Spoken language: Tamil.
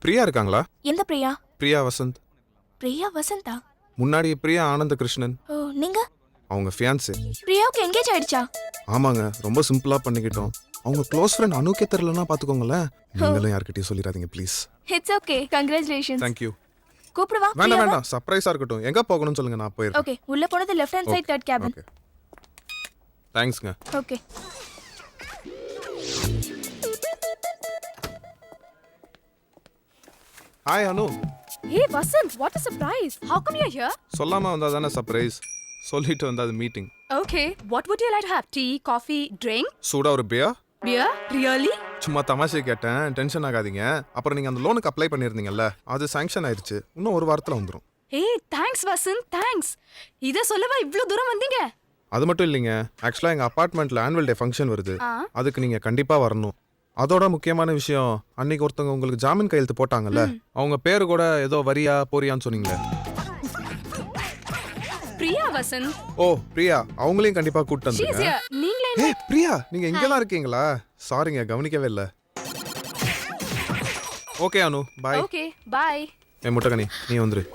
பிரியா இருக்காங்களா? எந்த பிரியா? பிரியா வசந்த். பிரியா வசந்தா? முன்னாடி பிரியா ஆனந்த கிருஷ்ணன். ஓ, நீங்க? அவங்க ஃபியான்ஸே. பிரியாவுக்கு எங்கேஜ் ஆயிடுச்சா? ஆமாங்க, ரொம்ப சிம்பிளா பண்ணிக்கிட்டோம். அவங்க க்ளோஸ் ஃப்ரெண்ட் அனுக்கே தெரியலன்னா பாத்துக்கோங்களேன். நீங்களும் யார்கிட்டயும் சொல்லிடாதீங்க please. It's okay, congratulations. Thank you. கூப்பிடுவா? வேண்டாம் வேண்டாம், சர்ப்ரைஸா இருக்கட்டும். எங்க போகணும்னு சொல்லுங்க, நான் போயிடுறேன். ஓகே, உள்ள போனது left hand side third cabin. Okay. தேங்க்ஸ்ங்க. Okay. Hi Anu. Hey Vasant, what a surprise! How come you're here? சொல்லாம வந்தா தானே சர்ப்ரைஸ். சொல்லிட்டு வந்தா அது meeting. Okay, what would you like to have? Tea, coffee, drink? சூடா ஒரு பியர்? Beer? Really? சும்மா தமாஷை கேட்டேன், டென்ஷன் ஆகாதீங்க. அப்புறம் நீங்க அந்த லோனுக்கு அப்ளை பண்ணிருந்தீங்கல்ல, அது சாங்ஷன் ஆயிருச்சு. இன்னும் ஒரு வாரத்துல வந்துரும். Hey, thanks Vasant, thanks. இத சொல்லவா இவ்ளோ தூரம் வந்தீங்க? அது மட்டும் இல்லைங்க, ஆக்சுவலா எங்க அபார்ட்மெண்ட்ல ஆனுவல் டே ஃபங்க்ஷன் வருது. அதுக்கு நீங்க கண்டிப்பா வரணும். அதோட முக்கியமான விஷயம், அன்னைக்கு ஒருத்தவங்க உங்களுக்கு ஜாமீன் கையெழுத்து போட்டாங்கல்ல, அவங்க பேரு கூட ஏதோ வரியா போறியான்னு சொன்னீங்களே. பிரியா வசந்த். ஓ பிரியா, அவங்களையும் கண்டிப்பா கூட்டிட்டு She's வந்துருங்க. here. நீங்களே ஏய் பிரியா, நீங்க இங்க தான் இருக்கீங்களா? சாரிங்க, கவனிக்கவே இல்ல. Okay Anu, bye. Okay, bye. ஏ முட்டகனி, நீ வந்துரு.